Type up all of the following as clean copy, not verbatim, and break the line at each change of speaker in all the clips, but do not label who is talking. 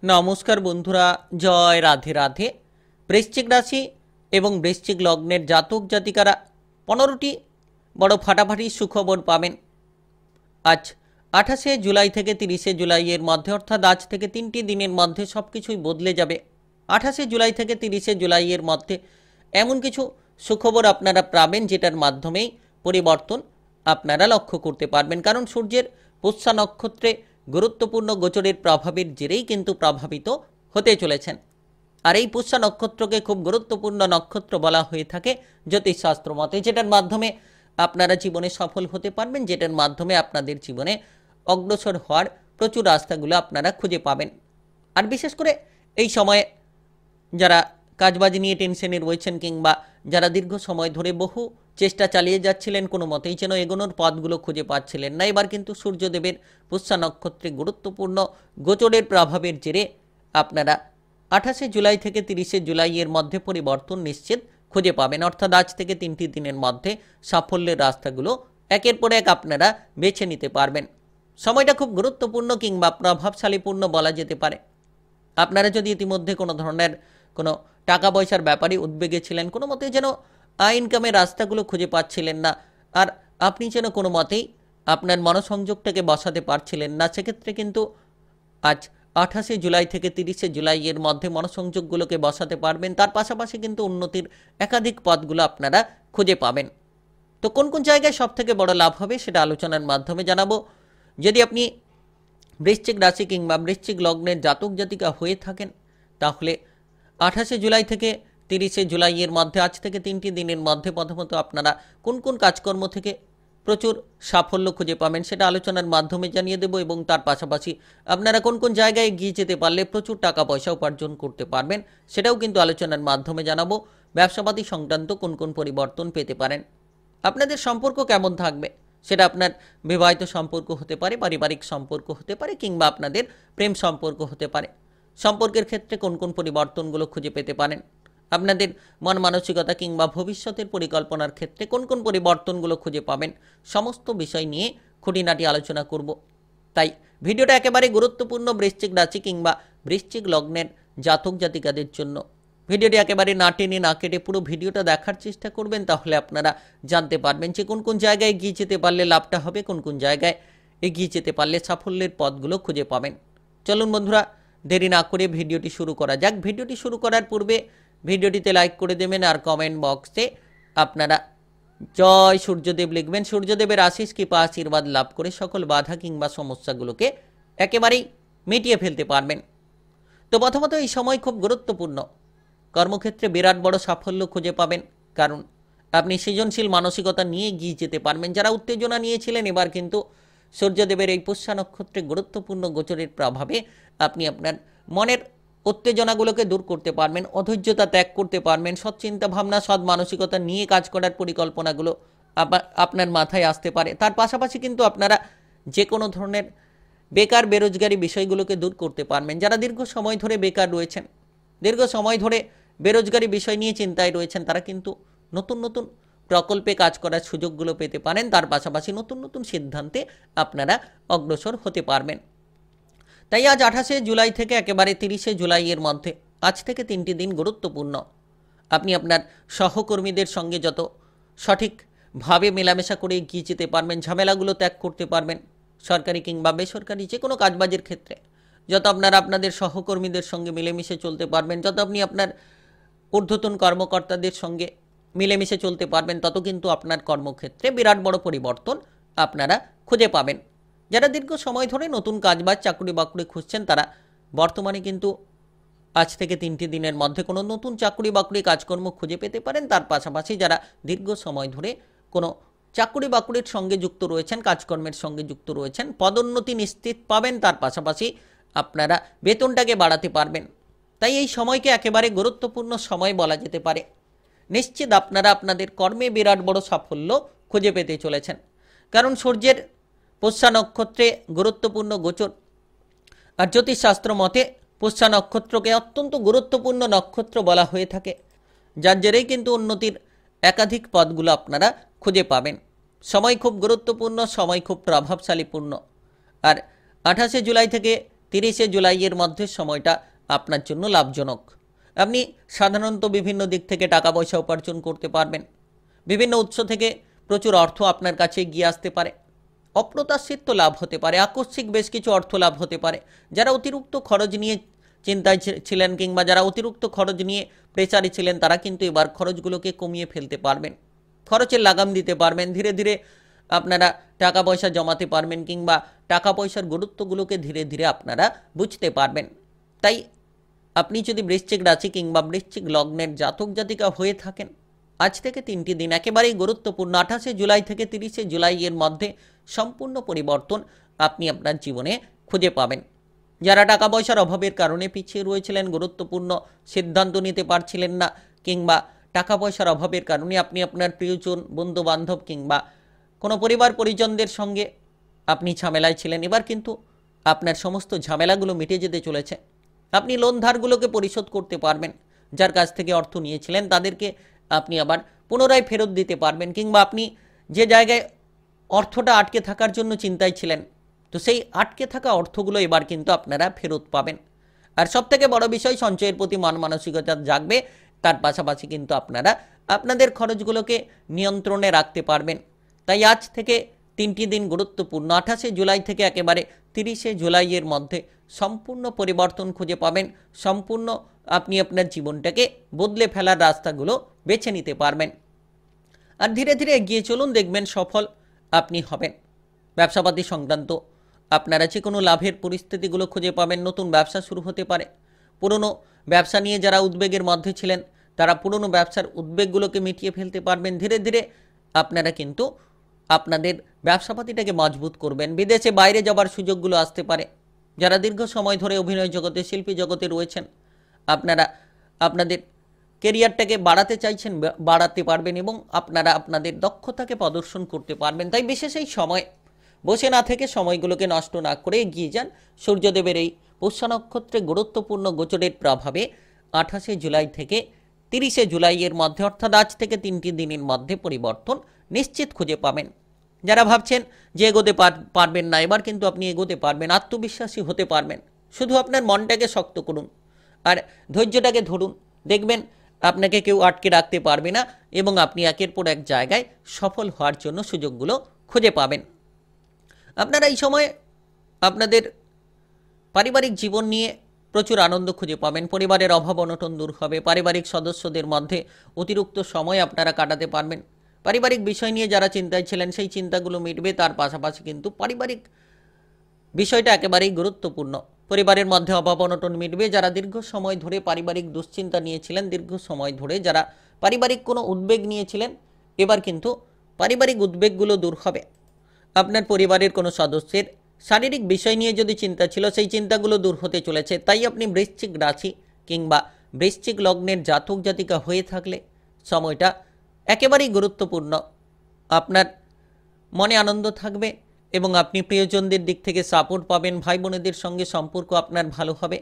নমস্কার বন্ধুরা, জয় রাধে রাধে। বৃশ্চিক রাশি এবং বৃশ্চিক লগ্নের জাতক জাতিকারা 15টি বড় ফাটাফাটি সুখবর পাবেন আজ 28শে জুলাই থেকে 30শে জুলাইয়ের মধ্যে, অর্থাৎ আজ থেকে 3টি দিনের মধ্যে সব কিছুই বদলে যাবে। 28শে জুলাই থেকে 30শে জুলাইয়ের মধ্যে এমন কিছু সুখবর আপনারা পাবেন যেটার মাধ্যমেই পরিবর্তন আপনারা লক্ষ্য করতে পারবেন। কারণ সূর্যের পুষ্যা নক্ষত্রে গুরুত্বপূর্ণ গোচরের প্রভাবের জেরেই কিন্তু প্রভাবিত হতে চলেছেন। আর এই পুষ্যা নক্ষত্রকে খুব গুরুত্বপূর্ণ নক্ষত্র বলা হয়ে থাকে জ্যোতিষশাস্ত্র মতে, যেটার মাধ্যমে আপনারা জীবনে সফল হতে পারবেন, যেটার মাধ্যমে আপনাদের জীবনে অগ্রসর হওয়ার প্রচুর রাস্তাগুলো আপনারা খুঁজে পাবেন। আর বিশেষ করে এই সময়ে যারা কাজবাজ নিয়ে টেনশনে রয়েছেন কিংবা যারা দীর্ঘ সময় ধরে বহু চেষ্টা চালিয়ে যাচ্ছিলেন, কোনো মতেই যেন এগোনোর পথগুলো খুঁজে পাচ্ছিলেন না, এবার কিন্তু সূর্যদেবের পুষ্যা নক্ষত্রে গুরুত্বপূর্ণ গোচরের প্রভাবের জেরে আপনারা 28শে জুলাই থেকে 30শে জুলাইয়ের মধ্যে পরিবর্তন নিশ্চিত খুঁজে পাবেন। অর্থাৎ আজ থেকে 3টি দিনের মধ্যে সাফল্যের রাস্তাগুলো একের পর এক আপনারা বেছে নিতে পারবেন। সময়টা খুব গুরুত্বপূর্ণ কিংবা প্রভাবশালীপূর্ণ বলা যেতে পারে। আপনারা যদি ইতিমধ্যে কোনো ধরনের কোনো টাকা পয়সার ব্যাপারে উদ্বেগে ছিলেন, কোনো মতে যেন ইনকামের রাস্তাগুলো খুঁজে পাচ্ছিলেন না, আর আপনি যেন কোনো মতেই আপনার মনোসংযোগটাকে বসাতে পারছিলেন না, সেক্ষেত্রে কিন্তু আজ 28শে জুলাই থেকে 30শে জুলাইয়ের মধ্যে মনোসংযোগগুলোকে বসাতে পারবেন। তার পাশাপাশি কিন্তু উন্নতির একাধিক পথগুলো আপনারা খুঁজে পাবেন। তো কোন কোন জায়গায় সবথেকে বড় লাভ হবে সেটা আলোচনার মাধ্যমে জানাবো। যদি আপনি বৃশ্চিক রাশি কিংবা বৃশ্চিক লগ্নের জাতক জাতিকা হয়ে থাকেন, তাহলে 28শে জুলাই থেকে 30শে জুলাইয়ের মধ্যে, আজ থেকে 3টি দিনের মধ্যে প্রথমত আপনারা কোন কোন কাজকর্ম থেকে প্রচুর সাফল্য খুঁজে পাবেন সেটা আলোচনার মাধ্যমে জানিয়ে দেব, এবং তার পাশাপাশি আপনারা কোন কোন জায়গায় এগিয়ে যেতে পারলে প্রচুর টাকা পয়সা উপার্জন করতে পারবেন সেটাও কিন্তু আলোচনার মাধ্যমে জানাবো। ব্যবসাপাতি সংক্রান্ত কোন কোন পরিবর্তন পেতে পারেন, আপনাদের সম্পর্ক কেমন থাকবে সেটা আপনার বিবাহিত সম্পর্ক হতে পারে, পারিবারিক সম্পর্ক হতে পারে, কিংবা আপনাদের প্রেম সম্পর্ক হতে পারে। সম্পর্কের ক্ষেত্রে কোন কোন পরিবর্তনগুলো খুঁজে পেতে পারেন, আপনাদের মন মানসিকতা কিংবা ভবিষ্যতের পরিকল্পনার ক্ষেত্রে কোন কোন পরিবর্তনগুলো খুঁজে পাবেন, সমস্ত বিষয় নিয়ে খুঁটিনাটি আলোচনা করব। তাই ভিডিওটা একেবারে গুরুত্বপূর্ণ বৃশ্চিক রাশি কিংবা বৃশ্চিক লগ্নের জাতক জাতিকাদের জন্য। ভিডিওটি একেবারে না টেনে না কেটে পুরো ভিডিওটা দেখার চেষ্টা করবেন, তাহলে আপনারা জানতে পারবেন যে কোন কোন জায়গায় এগিয়ে যেতে পারলে লাভটা হবে, কোন কোন জায়গায় এগিয়ে যেতে পারলে সাফল্যের পথগুলো খুঁজে পাবেন। চলুন বন্ধুরা, দেরি না করে ভিডিওটি শুরু করা যাক। ভিডিওটি শুরু করার পূর্বে ভিডিওটিতে লাইক করে দেবেন, আর কমেন্ট বক্সে আপনারা জয় সূর্যদেব লিখবেন। সূর্যদেবের আশিস কৃপা আশীর্বাদ লাভ করে সকল বাধা কিংবা সমস্যাগুলোকে একেবারেই মিটিয়ে ফেলতে পারবেন। তো প্রথমত এই সময় খুব গুরুত্বপূর্ণ, কর্মক্ষেত্রে বিরাট বড় সাফল্য খুঁজে পাবেন, কারণ আপনি সৃজনশীল মানসিকতা নিয়ে এগিয়ে যেতে পারবেন। যারা উত্তেজনা নিয়েছিলেন, এবার কিন্তু সূর্যদেবের এই পুষ্যা নক্ষত্রে গুরুত্বপূর্ণ গোচরের প্রভাবে আপনি আপনার মনের উত্তেজনাগুলোকে দূর করতে পারবেন, অধৈর্যতা ত্যাগ করতে পারবেন, সৎ চিন্তা ভাবনা সৎ মানসিকতা নিয়ে কাজ করার পরিকল্পনাগুলো আপনার মাথায় আসতে পারে। তার পাশাপাশি কিন্তু আপনারা যে কোনো ধরনের বেকার বেরোজগারি বিষয়গুলোকে দূর করতে পারবেন। যারা দীর্ঘ সময় ধরে বেকার রয়েছেন, দীর্ঘ সময় ধরে বেরোজগারি বিষয় নিয়ে চিন্তায় রয়েছেন, তারা কিন্তু নতুন নতুন প্রকল্পে কাজ করার সুযোগগুলো পেতে পারেন। তার পাশাপাশি নতুন নতুন সিদ্ধান্তে আপনারা অগ্রসর হতে পারবেন। তাই আজ 28শে জুলাই থেকে একেবারে 30শে জুলাইয়ের মধ্যে, আজ থেকে 3টি দিন গুরুত্বপূর্ণ। আপনি আপনার সহকর্মীদের সঙ্গে যত সঠিকভাবে মেলামেশা করে এগিয়ে যেতে পারবেন, ঝামেলাগুলো ত্যাগ করতে পারবেন। সরকারি কিংবা বেসরকারি যে কোনো কাজবাজের ক্ষেত্রে যত আপনারা আপনাদের সহকর্মীদের সঙ্গে মিলেমিশে চলতে পারবেন, যত আপনি আপনার ঊর্ধ্বতন কর্মকর্তাদের সঙ্গে মিলেমিশে চলতে পারবেন, তত কিন্তু আপনার কর্মক্ষেত্রে বিরাট বড় পরিবর্তন আপনারা খুঁজে পাবেন। যারা দীর্ঘ সময় ধরে নতুন কাজবাজ চাকরি বাকরি খুঁজছেন, তারা বর্তমানে কিন্তু আজ থেকে 3টি দিনের মধ্যে কোনো নতুন চাকরি বাকরি কাজকর্ম খুঁজে পেতে পারেন। তার পাশাপাশি যারা দীর্ঘ সময় ধরে কোনো চাকরি বাকরির সঙ্গে যুক্ত রয়েছেন, কাজকর্মের সঙ্গে যুক্ত রয়েছেন, পদোন্নতি নিশ্চিত পাবেন। তার পাশাপাশি আপনারা বেতনটাকে বাড়াতে পারবেন। তাই এই সময়কে একেবারে গুরুত্বপূর্ণ সময় বলা যেতে পারে। নিশ্চিত আপনারা আপনাদের কর্মে বিরাট বড় সাফল্য খুঁজে পেতে চলেছেন, কারণ সূর্যের পুষ্যা নক্ষত্রে গুরুত্বপূর্ণ গোচর। আর জ্যোতিষশাস্ত্র মতে পুষ্যা নক্ষত্রকে অত্যন্ত গুরুত্বপূর্ণ নক্ষত্র বলা হয়ে থাকে, যার জেরেই কিন্তু উন্নতির একাধিক পথগুলো আপনারা খুঁজে পাবেন। সময় খুব গুরুত্বপূর্ণ, সময় খুব প্রভাবশালীপূর্ণ। আর 28শে জুলাই থেকে 30শে জুলাইয়ের মধ্যে সময়টা আপনার জন্য লাভজনক। আপনি সাধারণত বিভিন্ন দিক থেকে টাকা পয়সা উপার্জন করতে পারবেন। বিভিন্ন উৎস থেকে প্রচুর অর্থ আপনার কাছে এগিয়ে আসতে পারে। অপ্রত্যাশিত লাভ হতে পারে, আকস্মিক বেশ কিছু অর্থ লাভ হতে পারে। যারা অতিরিক্ত খরচ নিয়ে চিন্তায় ছিলেন কিংবা যারা অতিরিক্ত খরচ নিয়ে প্রেসারে ছিলেন, তারা কিন্তু এবার খরচগুলোকে কমিয়ে ফেলতে পারবেন, খরচের লাগাম দিতে পারবেন। ধীরে ধীরে আপনারা টাকা পয়সা জমাতে পারবেন কিংবা টাকা পয়সার গুরুত্বগুলোকে ধীরে ধীরে আপনারা বুঝতে পারবেন। তাই আপনি যদি বৃশ্চিক রাশি কিংবা বৃশ্চিক লগ্নের জাতক জাতিকা হয়ে থাকেন, আজ থেকে 3টি দিন একেবারেই গুরুত্বপূর্ণ। 28শে জুলাই থেকে 30শে জুলাই এর মধ্যে সম্পূর্ণ পরিবর্তন আপনি আপনার জীবনে খুঁজে পাবেন। যারা টাকা পয়সার অভাবের কারণে পিছিয়ে রয়েছিলেন, গুরুত্বপূর্ণ সিদ্ধান্ত নিতে পারছিলেন না, কিংবা টাকা পয়সার অভাবের কারণে আপনি আপনার প্রিয়জন, বন্ধু বান্ধব কিংবা কোনো পরিবার পরিজনদের সঙ্গে আপনি ঝামেলায় ছিলেন, এবার কিন্তু আপনার সমস্ত ঝামেলাগুলো মিটে যেতে চলেছে। আপনি লোন ধারগুলোকে পরিশোধ করতে পারবেন। যার কাছ থেকে অর্থ নিয়েছিলেন তাদেরকে আপনি আবার পুনরায় ফেরত দিতে পারবেন, কিংবা আপনি যে জায়গায় অর্থটা আটকে থাকার জন্য চিন্তায় ছিলেন, তো সেই আটকে থাকা অর্থগুলো এবার কিন্তু আপনারা ফেরত পাবেন। আর সবথেকে বড় বিষয়, সঞ্চয়ের প্রতি মন মানসিকতা জাগবে। তার পাশাপাশি কিন্তু আপনারা আপনাদের খরচগুলোকে নিয়ন্ত্রণে রাখতে পারবেন। তাই আজ থেকে 3টি দিন গুরুত্বপূর্ণ। 28শে জুলাই থেকে একেবারে 30শে জুলাইয়ের মধ্যে সম্পূর্ণ পরিবর্তন খুঁজে পাবেন। সম্পূর্ণ আপনি আপনার জীবনটাকে বদলে ফেলার রাস্তাগুলো বেছে নিতে পারবেন। আর ধীরে ধীরে এগিয়ে চলুন, দেখবেন সফল আপনি হবেন। ব্যবসাপাতি সংক্রান্ত আপনারা যে কোনো লাভের পরিস্থিতিগুলো খুঁজে পাবেন। নতুন ব্যবসা শুরু হতে পারে। পুরনো ব্যবসা নিয়ে যারা উদ্বেগের মধ্যে ছিলেন, তারা পুরনো ব্যবসার উদ্বেগগুলোকে মিটিয়ে ফেলতে পারবেন। ধীরে ধীরে আপনারা কিন্তু আপনাদের ব্যবসাপাতিটাকে মজবুত করবেন। বিদেশে বাইরে যাবার সুযোগগুলো আসতে পারে। যারা দীর্ঘ সময় ধরে অভিনয় জগতে, শিল্পী জগতে রয়েছেন, আপনারা আপনাদের কেরিয়ারটাকে বাড়াতে চাইছেন, বাড়াতে পারবেন এবং আপনারা আপনাদের দক্ষতাকে প্রদর্শন করতে পারবেন। তাই বিশেষ এই সময় বসে না থেকে সময়গুলোকে নষ্ট না করে এগিয়ে যান। সূর্যদেবের এই পুষ্য নক্ষত্রে গুরুত্বপূর্ণ গোচরের প্রভাবে 28শে জুলাই থেকে 30শে জুলাইয়ের মধ্যে, অর্থাৎ আজ থেকে 3টি দিনের মধ্যে পরিবর্তন নিশ্চিত খুঁজে পাবেন। যারা ভাবছেন যে এগোতে পারবেন না, এবার কিন্তু আপনি এগোতে পারবেন, আত্মবিশ্বাসী হতে পারবেন। শুধু আপনার মনটাকে শক্ত করুন আর ধৈর্যটাকে ধরুন, দেখবেন আপনাকে কেউ আটকে রাখতে পারবে না এবং আপনি একের পর এক জায়গায় সফল হওয়ার জন্য সুযোগগুলো খুঁজে পাবেন। আপনারা এই সময় আপনাদের পারিবারিক জীবন নিয়ে প্রচুর আনন্দ খুঁজে পাবেন। পরিবারের অভাব অনটন দূর হবে। পারিবারিক সদস্যদের মধ্যে অতিরিক্ত সময় আপনারা কাটাতে পারবেন। পারিবারিক বিষয় নিয়ে যারা চিন্তায় ছিলেন, সেই চিন্তাগুলো মিটবে। তার পাশাপাশি কিন্তু পারিবারিক বিষয়টা একেবারেই গুরুত্বপূর্ণ। পরিবারের মধ্যে অভাব অনটন মিটবে। যারা দীর্ঘ সময় ধরে পারিবারিক দুশ্চিন্তা নিয়েছিলেন, দীর্ঘ সময় ধরে যারা পারিবারিক কোনো উদ্বেগ নিয়েছিলেন, এবার কিন্তু পারিবারিক উদ্বেগগুলো দূর হবে। আপনার পরিবারের কোনো সদস্যের শারীরিক বিষয় নিয়ে যদি চিন্তা ছিল, সেই চিন্তাগুলো দূর হতে চলেছে। তাই আপনি বৃশ্চিক রাশি কিংবা বৃশ্চিক লগ্নের জাতক জাতিকা হয়ে থাকলে সময়টা একেবারেই গুরুত্বপূর্ণ। আপনার মনে আনন্দ থাকবে এবং আপনি প্রিয়জনদের দিক থেকে সাপোর্ট পাবেন। ভাই বোনেদের সঙ্গে সম্পর্ক আপনার ভালো হবে,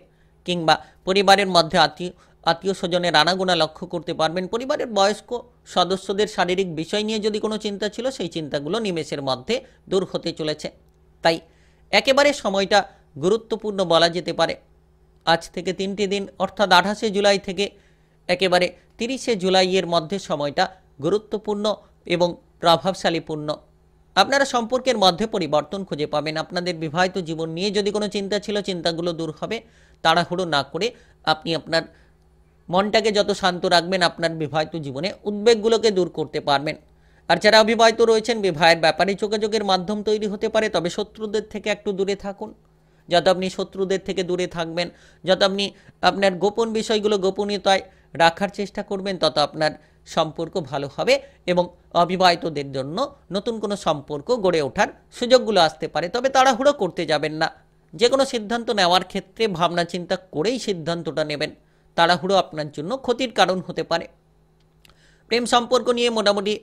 কিংবা পরিবারের মধ্যে আত্মীয় স্বজনের আনাগোনা লক্ষ্য করতে পারবেন। পরিবারের বয়স্ক সদস্যদের শারীরিক বিষয় নিয়ে যদি কোনো চিন্তা ছিল, সেই চিন্তাগুলো নিমেষের মধ্যে দূর হতে চলেছে। তাই একেবারে সময়টা গুরুত্বপূর্ণ বলা যেতে পারে। আজ থেকে 3টি দিন, অর্থাৎ 28শে জুলাই থেকে একেবারে 30শে জুলাইয়ের মধ্যে সময়টা গুরুত্বপূর্ণ এবং প্রভাবশালীপূর্ণ। আপনারা সম্পর্কের মধ্যে পরিবর্তন খুঁজে পাবেন। আপনাদের বিবাহিত জীবন নিয়ে যদি কোনো চিন্তা ছিল, চিন্তাগুলো দূর হবে। তাড়াহুড়ো না করে আপনি আপনার মনটাকে যত শান্ত রাখবেন, আপনার বিবাহিত জীবনে উদ্বেগগুলোকে দূর করতে পারবেন। আর যারা অবিবাহিত রয়েছেন, বিবাহের ব্যাপারে যোগাযোগের মাধ্যম তৈরি হতে পারে, তবে শত্রুদের থেকে একটু দূরে থাকুন। যত আপনি শত্রুদের থেকে দূরে থাকবেন, যত আপনি আপনার গোপন বিষয়গুলো গোপনীয়তায় রাখার চেষ্টা করবেন, তত আপনার সম্পর্ক ভালো হবে এবং অবিবাহিতদের জন্য নতুন কোনো সম্পর্ক গড়ে ওঠার সুযোগগুলো আসতে পারে। তবে তাড়াহুড়ো করতে যাবেন না। যে কোনো সিদ্ধান্ত নেওয়ার ক্ষেত্রে ভাবনা চিন্তা করেই সিদ্ধান্তটা নেবেন। তাড়াহুড়ো আপনার জন্য ক্ষতির কারণ হতে পারে। প্রেম সম্পর্ক নিয়ে মোটামুটি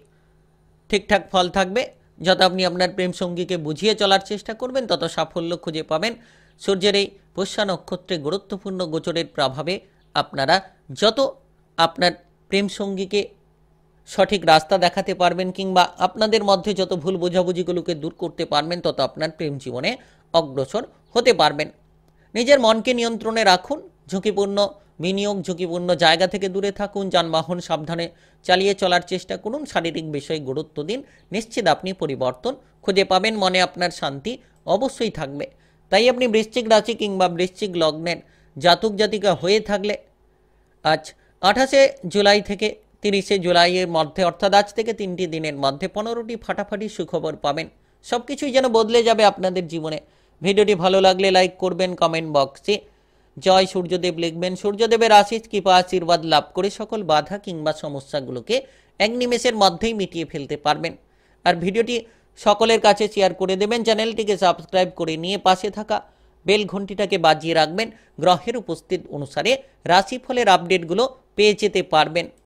ঠিকঠাক ফল থাকবে। যত আপনি আপনার প্রেম সঙ্গীকে বুঝিয়ে চলার চেষ্টা করবেন, তত সাফল্য খুঁজে পাবেন। সূর্যের এই পুষ্য নক্ষত্রে গুরুত্বপূর্ণ গোচরের প্রভাবে আপনারা যত আপনার প্রেম সঙ্গীকে সঠিক রাস্তা দেখাতে পারবেন, কিংবা আপনাদের মধ্যে যত ভুল বোঝাবুঝিগুলোকে দূর করতে পারবেন, তত আপনার প্রেম জীবনে অগ্রসর হতে পারবেন। নিজের মনকে নিয়ন্ত্রণে রাখুন। ঝুঁকিপূর্ণ বিনিয়োগ, ঝুঁকিপূর্ণ জায়গা থেকে দূরে থাকুন। যানবাহন সাবধানে চালিয়ে চলার চেষ্টা করুন। শারীরিক বিষয়ে গুরুত্ব দিন। নিশ্চিত আপনি পরিবর্তন খুঁজে পাবেন। মনে আপনার শান্তি অবশ্যই থাকবে। তাই আপনি বৃশ্চিক রাশি কিংবা বৃশ্চিক লগ্নের জাতক জাতিকা হয়ে থাকলে আজ 28শে জুলাই থেকে 30শে জুলাইয়ের মধ্যে, অর্থাৎ আজ থেকে 3টি দিনের মধ্যে 15টি ফাটাফাটি সুখবর পাবেন। সব কিছুই যেন বদলে যাবে আপনাদের জীবনে। ভিডিওটি ভালো লাগলে লাইক করবেন, কমেন্ট বক্সে জয় সূর্যদেব লিখবেন। সূর্যদেবের আশিস কৃপা আশীর্বাদ লাভ করে সকল বাধা কিংবা সমস্যাগুলোকে এক নিমেষের মধ্যেই মিটিয়ে ফেলতে পারবেন। আর ভিডিওটি সকলের কাছে শেয়ার করে দেবেন। চ্যানেলটিকে সাবস্ক্রাইব করে নিয়ে পাশে থাকা বেল ঘন্টিটাকে বাজিয়ে রাখবেন। গ্রহের উপস্থিত অনুসারে রাশিফলের আপডেটগুলো পেয়ে যেতে পারবেন।